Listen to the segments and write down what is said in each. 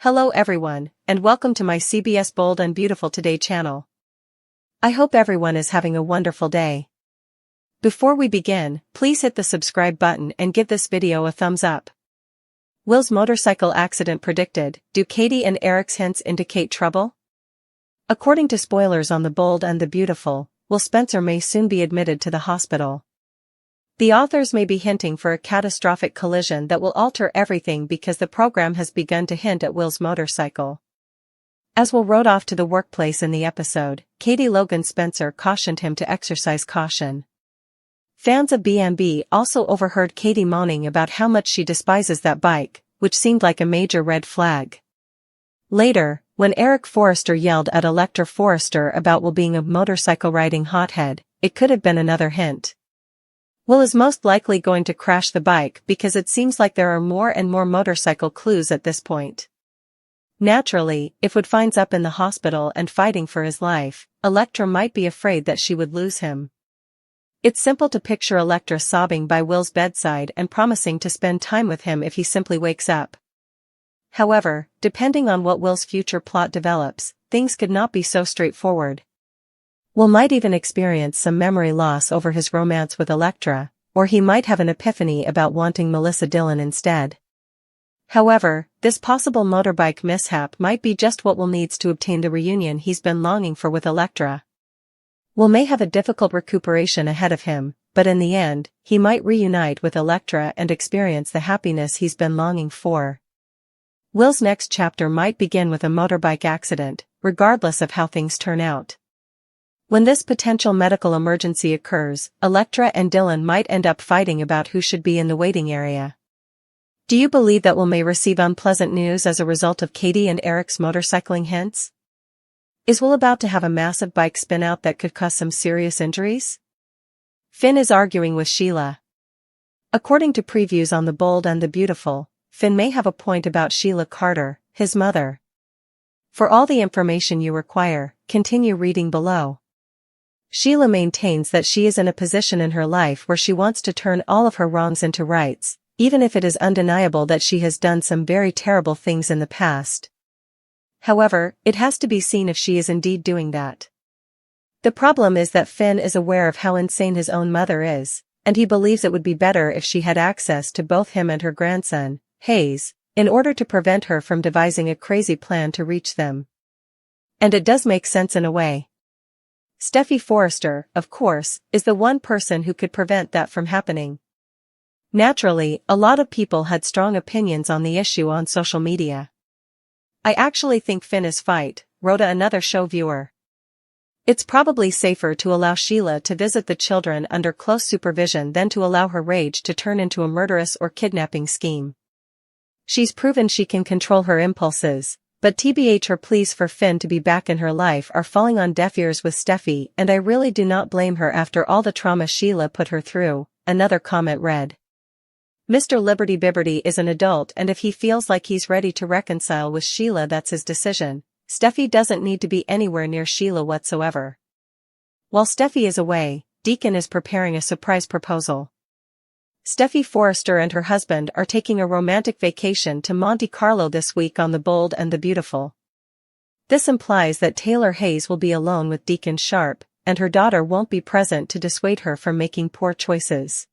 Hello everyone, and welcome to my CBS Bold and Beautiful Today channel. I hope everyone is having a wonderful day. Before we begin, please hit the subscribe button and give this video a thumbs up. Will's motorcycle accident predicted. Do Katie and Eric's hints indicate trouble? According to spoilers on The Bold and the Beautiful, Will Spencer may soon be admitted to the hospital. The authors may be hinting for a catastrophic collision that will alter everything because the program has begun to hint at Will's motorcycle. As Will rode off to the workplace in the episode, Katie Logan Spencer cautioned him to exercise caution. Fans of B&B also overheard Katie moaning about how much she despises that bike, which seemed like a major red flag. Later, when Eric Forrester yelled at Electra Forrester about Will being a motorcycle-riding hothead, it could have been another hint. Will is most likely going to crash the bike because it seems like there are more and more motorcycle clues at this point. Naturally, if Wood finds up in the hospital and fighting for his life, Electra might be afraid that she would lose him. It's simple to picture Electra sobbing by Will's bedside and promising to spend time with him if he simply wakes up. However, depending on what Will's future plot develops, things could not be so straightforward. Will might even experience some memory loss over his romance with Electra, or he might have an epiphany about wanting Melissa Dillon instead. However, this possible motorbike mishap might be just what Will needs to obtain the reunion he's been longing for with Electra. Will may have a difficult recuperation ahead of him, but in the end, he might reunite with Electra and experience the happiness he's been longing for. Will's next chapter might begin with a motorbike accident, regardless of how things turn out. When this potential medical emergency occurs, Electra and Dylan might end up fighting about who should be in the waiting area. Do you believe that Will may receive unpleasant news as a result of Katie and Eric's motorcycling hints? Is Will about to have a massive bike spinout that could cause some serious injuries? Finn is arguing with Sheila. According to previews on The Bold and the Beautiful, Finn may have a point about Sheila Carter, his mother. For all the information you require, continue reading below. Sheila maintains that she is in a position in her life where she wants to turn all of her wrongs into rights, even if it is undeniable that she has done some very terrible things in the past. However, it has to be seen if she is indeed doing that. The problem is that Finn is aware of how insane his own mother is, and he believes it would be better if she had access to both him and her grandson, Hayes, in order to prevent her from devising a crazy plan to reach them. And it does make sense in a way. Steffi Forrester, of course, is the one person who could prevent that from happening. Naturally, a lot of people had strong opinions on the issue on social media. I actually think Finn is right, wrote another show viewer. It's probably safer to allow Sheila to visit the children under close supervision than to allow her rage to turn into a murderous or kidnapping scheme. She's proven she can control her impulses. But TBH her pleas for Finn to be back in her life are falling on deaf ears with Steffi, and I really do not blame her after all the trauma Sheila put her through, another comment read. Mr. Liberty Bibberty is an adult, and if he feels like he's ready to reconcile with Sheila, that's his decision. Steffi doesn't need to be anywhere near Sheila whatsoever. While Steffi is away, Deacon is preparing a surprise proposal. Steffi Forrester and her husband are taking a romantic vacation to Monte Carlo this week on The Bold and the Beautiful. This implies that Taylor Hayes will be alone with Deacon Sharp, and her daughter won't be present to dissuade her from making poor choices.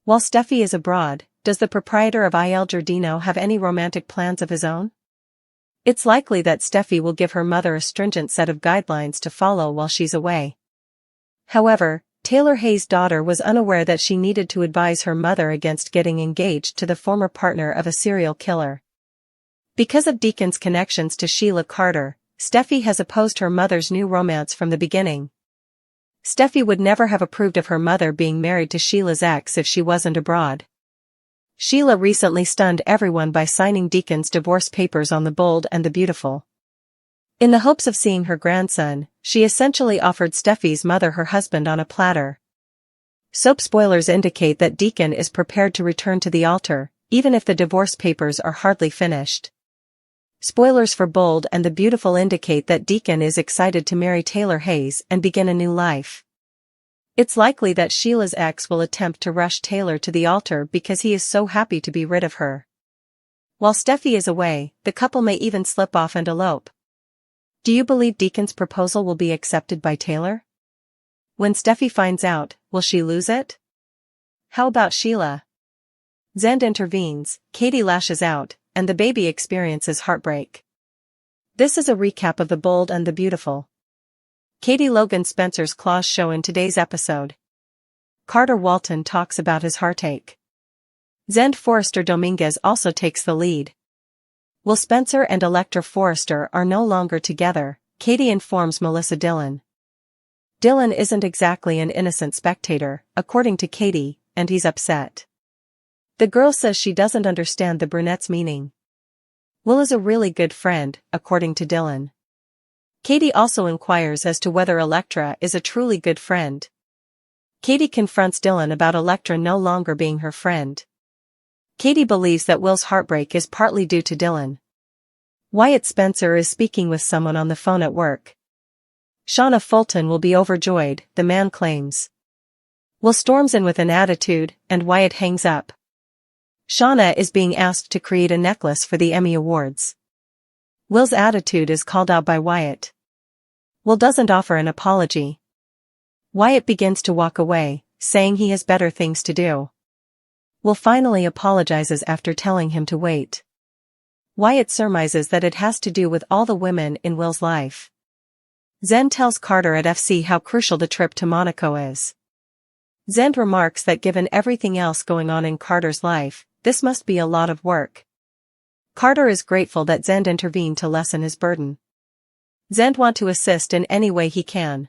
While Steffi is abroad, does the proprietor of Il Giardino have any romantic plans of his own? It's likely that Steffi will give her mother a stringent set of guidelines to follow while she's away. However, Taylor Hayes' daughter was unaware that she needed to advise her mother against getting engaged to the former partner of a serial killer. Because of Deacon's connections to Sheila Carter, Steffi has opposed her mother's new romance from the beginning. Steffi would never have approved of her mother being married to Sheila's ex if she wasn't abroad. Sheila recently stunned everyone by signing Deacon's divorce papers on The Bold and the Beautiful. In the hopes of seeing her grandson, she essentially offered Steffi's mother her husband on a platter. Soap spoilers indicate that Deacon is prepared to return to the altar, even if the divorce papers are hardly finished. Spoilers for Bold and the Beautiful indicate that Deacon is excited to marry Taylor Hayes and begin a new life. It's likely that Sheila's ex will attempt to rush Taylor to the altar because he is so happy to be rid of her. While Steffi is away, the couple may even slip off and elope. Do you believe Deacon's proposal will be accepted by Taylor? When Steffi finds out, will she lose it? How about Sheila? Zend intervenes, Katie lashes out, and the baby experiences heartbreak. This is a recap of The Bold and the Beautiful. Katie Logan Spencer's claws show in today's episode. Carter Walton talks about his heartache. Zend Forrester Dominguez also takes the lead. Will Spencer and Electra Forrester are no longer together, Katie informs Melissa Dillon. Dylan isn't exactly an innocent spectator, according to Katie, and he's upset. The girl says she doesn't understand the brunette's meaning. Will is a really good friend, according to Dylan. Katie also inquires as to whether Electra is a truly good friend. Katie confronts Dylan about Electra no longer being her friend. Katie believes that Will's heartbreak is partly due to Dylan. Wyatt Spencer is speaking with someone on the phone at work. Shauna Fulton will be overjoyed, the man claims. Will storms in with an attitude, and Wyatt hangs up. Shauna is being asked to create a necklace for the Emmy Awards. Will's attitude is called out by Wyatt. Will doesn't offer an apology. Wyatt begins to walk away, saying he has better things to do. Will finally apologizes after telling him to wait. Wyatt surmises that it has to do with all the women in Will's life. Zend tells Carter at FC how crucial the trip to Monaco is. Zend remarks that given everything else going on in Carter's life, this must be a lot of work. Carter is grateful that Zend intervened to lessen his burden. Zend wants to assist in any way he can.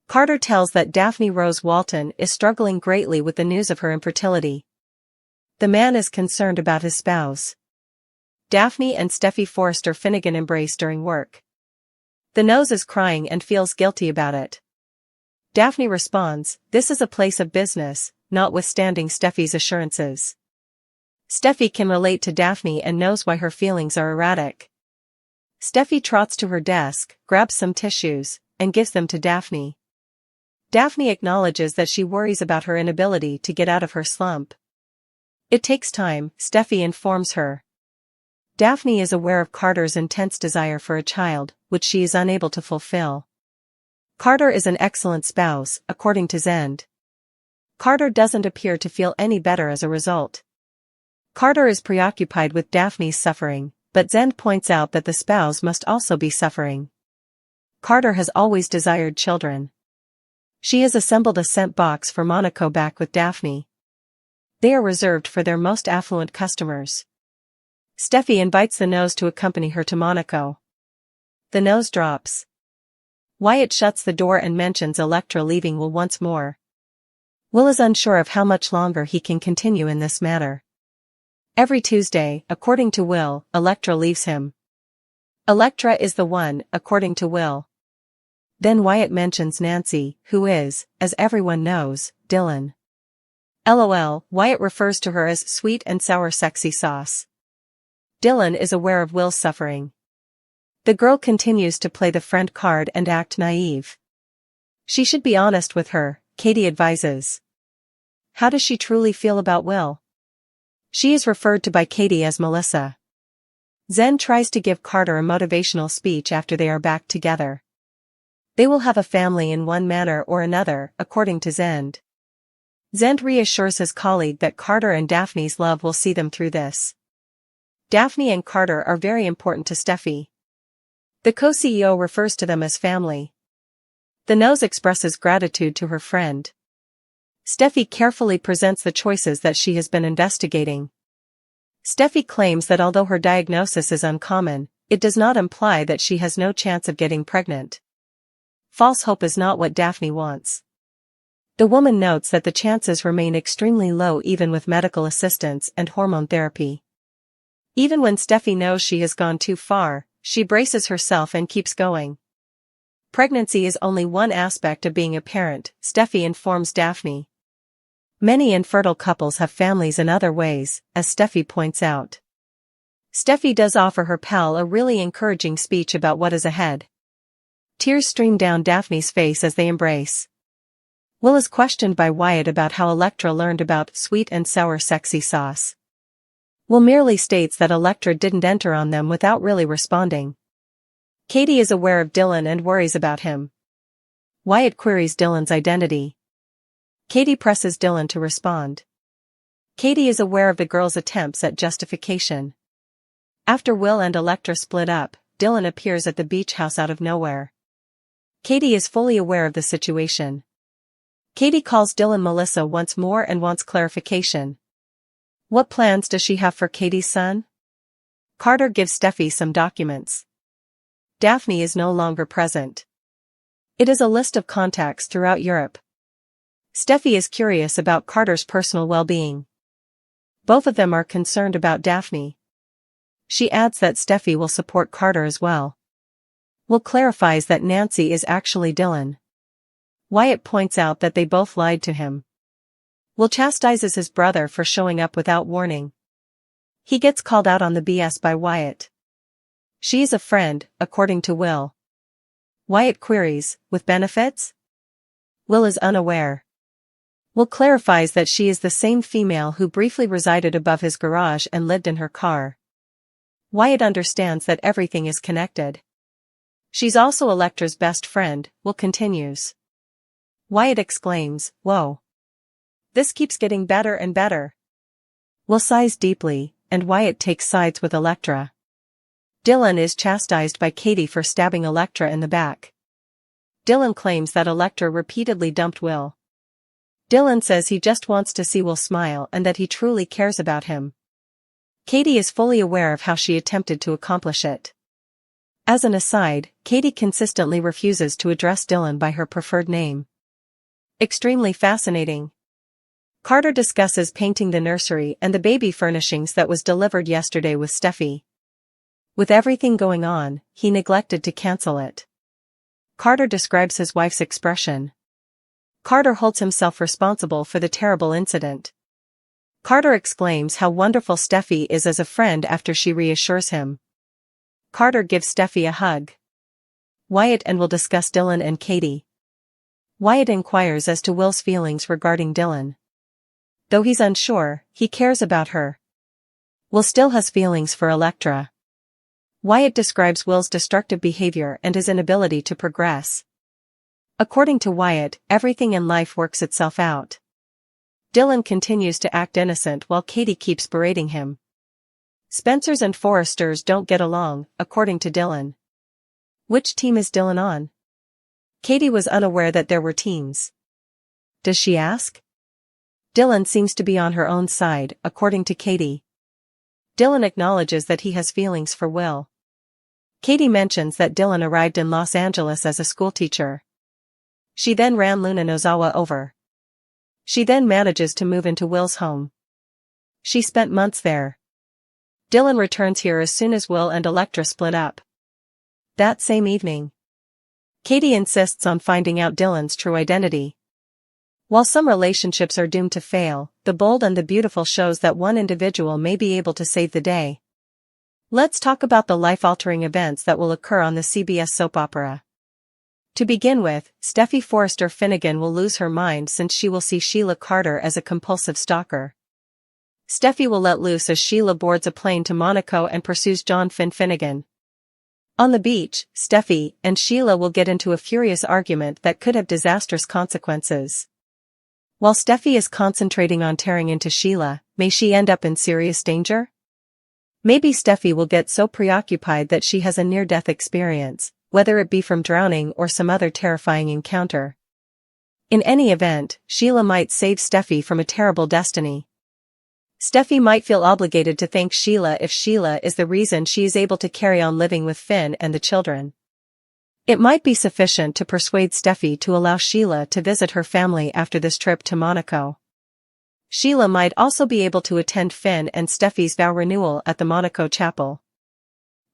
Carter tells that Daphne Rose Walton is struggling greatly with the news of her infertility. The man is concerned about his spouse. Daphne and Steffi Forrester Finnegan embrace during work. The nose is crying and feels guilty about it. Daphne responds, "This is a place of business," notwithstanding Steffi's assurances. Steffi can relate to Daphne and knows why her feelings are erratic. Steffi trots to her desk, grabs some tissues, and gives them to Daphne. Daphne acknowledges that she worries about her inability to get out of her slump. It takes time, Steffi informs her. Daphne is aware of Carter's intense desire for a child, which she is unable to fulfill. Carter is an excellent spouse, according to Zend. Carter doesn't appear to feel any better as a result. Carter is preoccupied with Daphne's suffering, but Zend points out that the spouse must also be suffering. Carter has always desired children. She has assembled a scent box for Monaco back with Daphne. They are reserved for their most affluent customers. Steffi invites the nose to accompany her to Monaco. The nose drops. Wyatt shuts the door and mentions Electra leaving Will once more. Will is unsure of how much longer he can continue in this manner. Every Tuesday, according to Will, Electra leaves him. Electra is the one, according to Will. Then Wyatt mentions Nancy, who is, as everyone knows, Dylan. LOL, Wyatt refers to her as sweet and sour sexy sauce. Dylan is aware of Will's suffering. The girl continues to play the friend card and act naive. She should be honest with her, Katie advises. How does she truly feel about Will? She is referred to by Katie as Melissa. Zend tries to give Carter a motivational speech after they are back together. They will have a family in one manner or another, according to Zend. Zend reassures his colleague that Carter and Daphne's love will see them through this. Daphne and Carter are very important to Steffi. The co-CEO refers to them as family. The nose expresses gratitude to her friend. Steffi carefully presents the choices that she has been investigating. Steffi claims that although her diagnosis is uncommon, it does not imply that she has no chance of getting pregnant. False hope is not what Daphne wants. The woman notes that the chances remain extremely low even with medical assistance and hormone therapy. Even when Steffi knows she has gone too far, she braces herself and keeps going. Pregnancy is only one aspect of being a parent, Steffi informs Daphne. Many infertile couples have families in other ways, as Steffi points out. Steffi does offer her pal a really encouraging speech about what is ahead. Tears stream down Daphne's face as they embrace. Will is questioned by Wyatt about how Electra learned about sweet and sour sexy sauce. Will merely states that Electra didn't enter on them without really responding. Katie is aware of Dylan and worries about him. Wyatt queries Dylan's identity. Katie presses Dylan to respond. Katie is aware of the girl's attempts at justification. After Will and Electra split up, Dylan appears at the beach house out of nowhere. Katie is fully aware of the situation. Katie calls Dylan Melissa once more and wants clarification. What plans does she have for Katie's son? Carter gives Steffi some documents. Daphne is no longer present. It is a list of contacts throughout Europe. Steffi is curious about Carter's personal well-being. Both of them are concerned about Daphne. She adds that Steffi will support Carter as well. Will clarifies that Nancy is actually Dylan. Wyatt points out that they both lied to him. Will chastises his brother for showing up without warning. He gets called out on the BS by Wyatt. She is a friend, according to Will. Wyatt queries, with benefits? Will is unaware. Will clarifies that she is the same female who briefly resided above his garage and lived in her car. Wyatt understands that everything is connected. She's also Electra's best friend, Will continues. Wyatt exclaims, "Whoa. This keeps getting better and better." Will sighs deeply, and Wyatt takes sides with Electra. Dylan is chastised by Katie for stabbing Electra in the back. Dylan claims that Electra repeatedly dumped Will. Dylan says he just wants to see Will smile and that he truly cares about him. Katie is fully aware of how she attempted to accomplish it. As an aside, Katie consistently refuses to address Dylan by her preferred name. Extremely fascinating. Carter discusses painting the nursery and the baby furnishings that was delivered yesterday with Steffi. With everything going on, he neglected to cancel it. Carter describes his wife's expression. Carter holds himself responsible for the terrible incident. Carter exclaims how wonderful Steffi is as a friend after she reassures him. Carter gives Steffi a hug. Wyatt and Will discuss Dylan and Katie. Wyatt inquires as to Will's feelings regarding Dylan. Though he's unsure, he cares about her. Will still has feelings for Electra. Wyatt describes Will's destructive behavior and his inability to progress. According to Wyatt, everything in life works itself out. Dylan continues to act innocent while Katie keeps berating him. Spencers and Forresters don't get along, according to Dylan. Which team is Dylan on? Katie was unaware that there were teams. Does she ask? Dylan seems to be on her own side, according to Katie. Dylan acknowledges that he has feelings for Will. Katie mentions that Dylan arrived in Los Angeles as a schoolteacher. She then ran Luna Nozawa over. She then manages to move into Will's home. She spent months there. Dylan returns here as soon as Will and Electra split up. That same evening, Katie insists on finding out Dylan's true identity. While some relationships are doomed to fail, The Bold and the Beautiful shows that one individual may be able to save the day. Let's talk about the life-altering events that will occur on the CBS soap opera. To begin with, Steffi Forrester Finnegan will lose her mind since she will see Sheila Carter as a compulsive stalker. Steffi will let loose as Sheila boards a plane to Monaco and pursues John Finnegan. On the beach, Steffi and Sheila will get into a furious argument that could have disastrous consequences. While Steffi is concentrating on tearing into Sheila, may she end up in serious danger? Maybe Steffi will get so preoccupied that she has a near-death experience, whether it be from drowning or some other terrifying encounter. In any event, Sheila might save Steffi from a terrible destiny. Steffi might feel obligated to thank Sheila if Sheila is the reason she is able to carry on living with Finn and the children. It might be sufficient to persuade Steffi to allow Sheila to visit her family after this trip to Monaco. Sheila might also be able to attend Finn and Steffi's vow renewal at the Monaco chapel.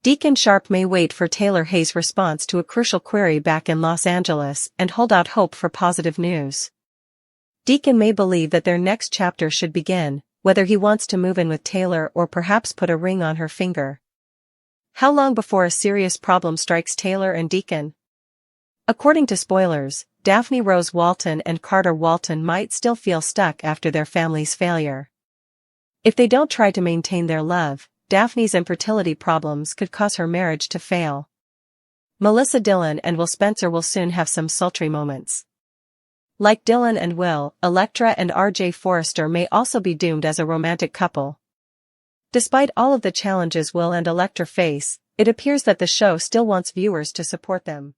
Deacon Sharp may wait for Taylor Hayes' response to a crucial query back in Los Angeles and hold out hope for positive news. Deacon may believe that their next chapter should begin, whether he wants to move in with Taylor or perhaps put a ring on her finger. How long before a serious problem strikes Taylor and Deacon? According to Spoilers, Daphne Rose Walton and Carter Walton might still feel stuck after their family's failure. If they don't try to maintain their love, Daphne's infertility problems could cause her marriage to fail. Melissa Dylan and Will Spencer will soon have some sultry moments. Like Dylan and Will, Electra and RJ Forrester may also be doomed as a romantic couple. Despite all of the challenges Will and Electra face, it appears that the show still wants viewers to support them.